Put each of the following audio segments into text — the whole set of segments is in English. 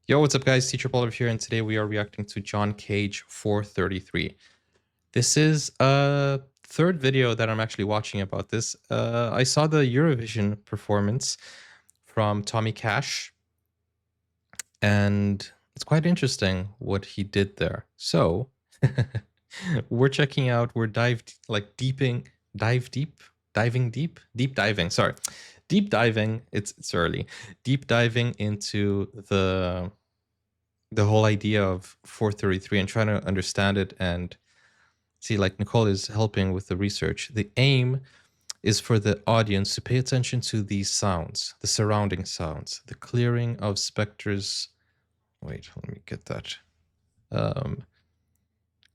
Yo, what's up guys? Teacher Paul here, and today we are reacting to John Cage 433. This is a third video that I'm actually watching about this. I saw the Eurovision performance from Tommy Cash, and it's quite interesting what he did there. So we're checking out, we're deep diving. It's early. Deep diving into the whole idea of 433 and trying to understand it and see, like Nicole is helping with the research. The aim is for the audience to pay attention to these sounds, the surrounding sounds, the clearing of specters. Wait, let me get that.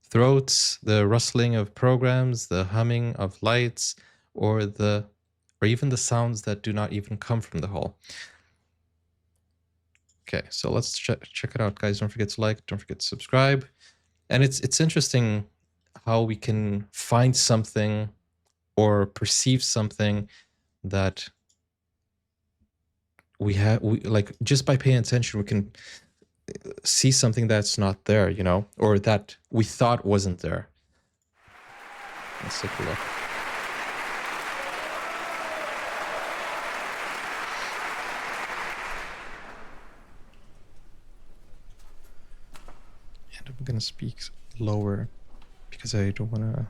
Throats, the rustling of programs, the humming of lights, or even the sounds that do not even come from the hall. Okay, so let's check it out, guys. Don't forget to like, don't forget to subscribe. And it's interesting how we can find something or perceive something that we like just by paying attention, we can see something that's not there, you know, or that we thought wasn't there. Let's take a look. And I'm gonna speak lower because I don't want to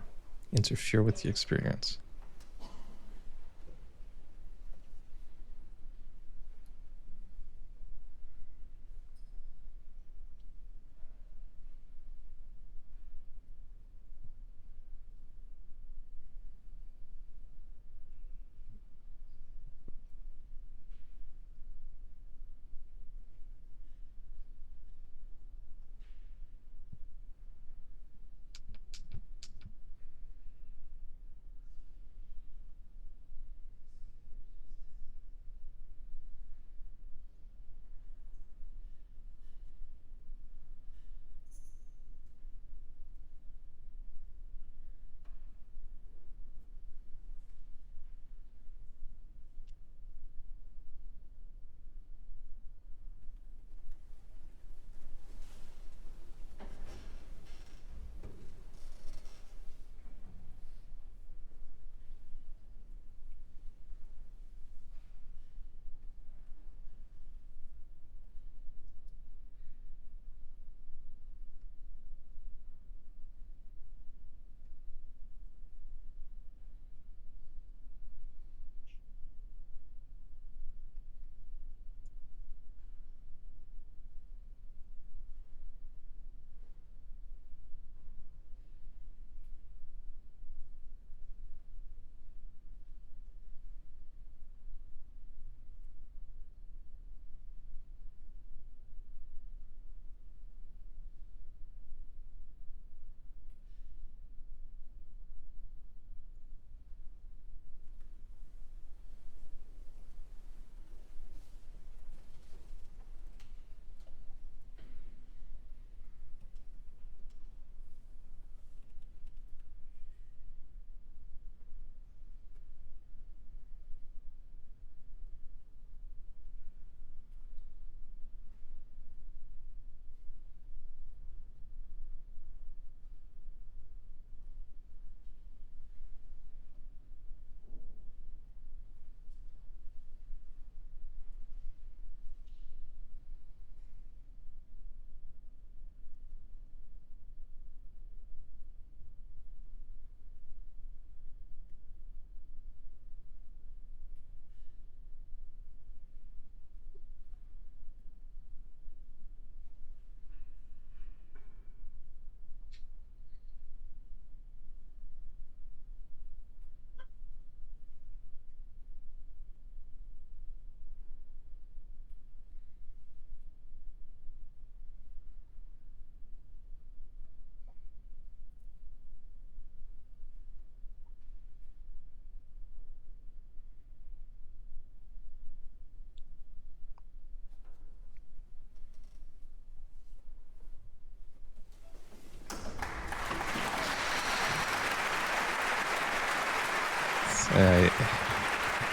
interfere with the experience.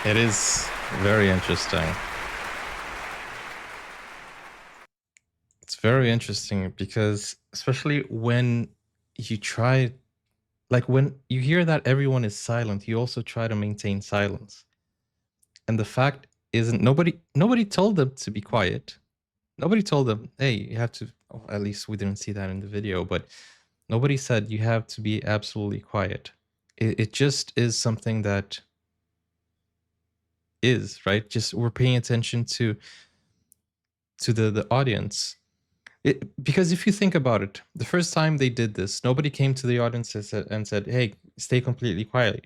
It is very interesting. very interesting because especially when you try, like when you hear that everyone is silent, you also try to maintain silence. And the fact isn't nobody told them to be quiet. Nobody told them, hey, you have to, oh, at least we didn't see that in the video, but nobody said you have to be absolutely quiet. It just is something that is, right? Just we're paying attention to the audience. Because if you think about it, the first time they did this, nobody came to the audience and said, hey, stay completely quiet.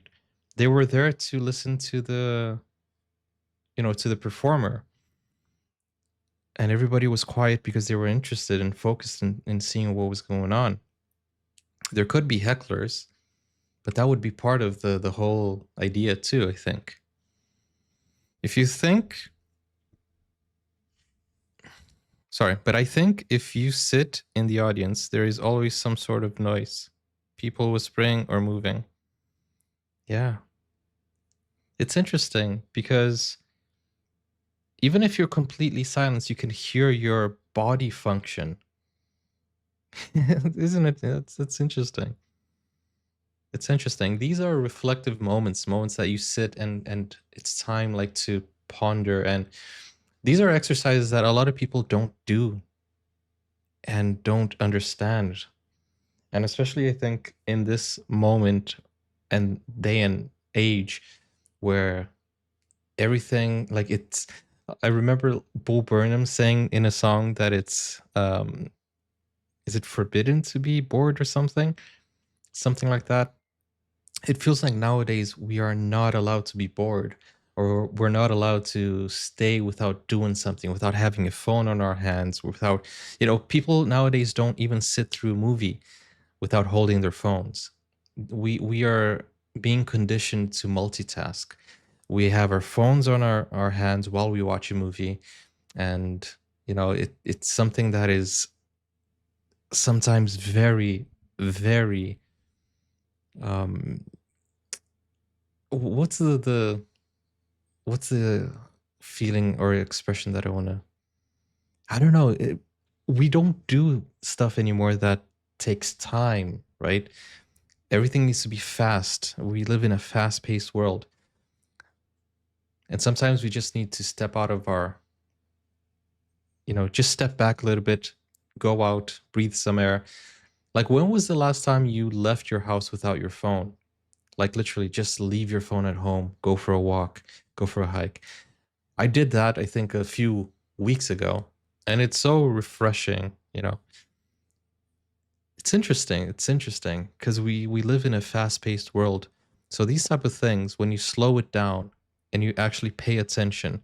They were there to listen to the, to the performer. And everybody was quiet because they were interested and focused in seeing what was going on. There could be hecklers, but that would be part of the whole idea too, I think. If you think, sorry, but I think if you sit in the audience, there is always some sort of noise, people whispering or moving. Yeah. It's interesting because even if you're completely silent, you can hear your body function. Isn't it? That's interesting. It's interesting. These are reflective moments, moments that you sit and it's time like to ponder. And these are exercises that a lot of people don't do and don't understand. And especially I think in this moment and day and age where everything like it's, I remember Bo Burnham saying in a song that it's is it forbidden to be bored or something like that. It feels like nowadays we are not allowed to be bored, or we're not allowed to stay without doing something, without having a phone on our hands, without, people nowadays don't even sit through a movie without holding their phones. We are being conditioned to multitask. We have our phones on our hands while we watch a movie, and it's something that is sometimes very, very um what's what's the feeling or expression that I don't know, we don't do stuff anymore that takes time, right? Everything needs to be fast. We live in a fast-paced world, and sometimes we just need to step out of our, just step back a little bit, go out, breathe some air. Like, when was the last time you left your house without your phone? Like, literally just leave your phone at home, go for a walk, go for a hike. I did that, I think, a few weeks ago, and it's so refreshing, It's interesting. It's interesting because we live in a fast-paced world. So these type of things, when you slow it down and you actually pay attention,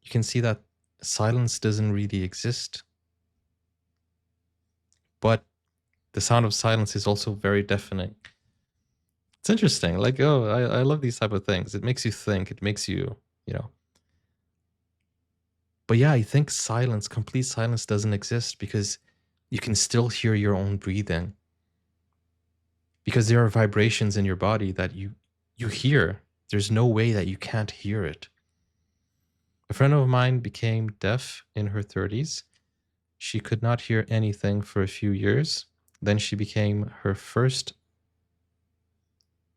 you can see that silence doesn't really exist. But the sound of silence is also very deafening. It's interesting. Like, oh, I love these type of things. It makes you think. It makes you, you know. But yeah, I think silence, complete silence doesn't exist because you can still hear your own breathing. Because there are vibrations in your body that you hear. There's no way that you can't hear it. A friend of mine became deaf in her 30s. She could not hear anything for a few years. Then she became her first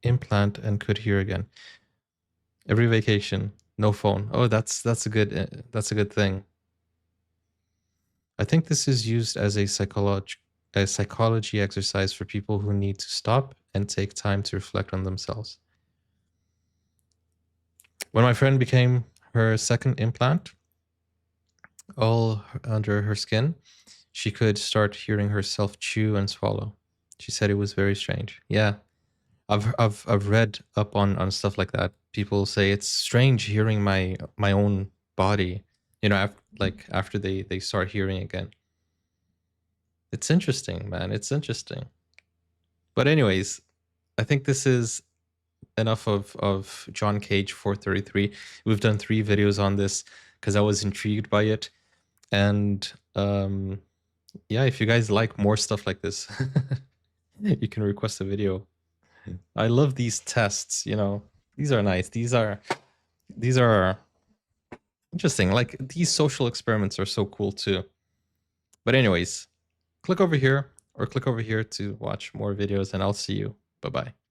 implant and could hear again. Every vacation, no phone. Oh, that's a good thing. I think this is used as a psychology exercise for people who need to stop and take time to reflect on themselves. When my friend became her second implant, all under her skin, she could start hearing herself chew and swallow. She said it was very strange. Yeah, I've read up on stuff like that. People say it's strange hearing my own body, after they start hearing again. It's interesting, man. It's interesting. But anyways, I think this is enough of John Cage 433. We've done 3 videos on this because I was intrigued by it. And yeah, if you guys like more stuff like this, you can request a video. I love these tests, These are nice. These are interesting. Like, these social experiments are so cool too. But anyways, click over here or click over here to watch more videos, and I'll see you. Bye bye.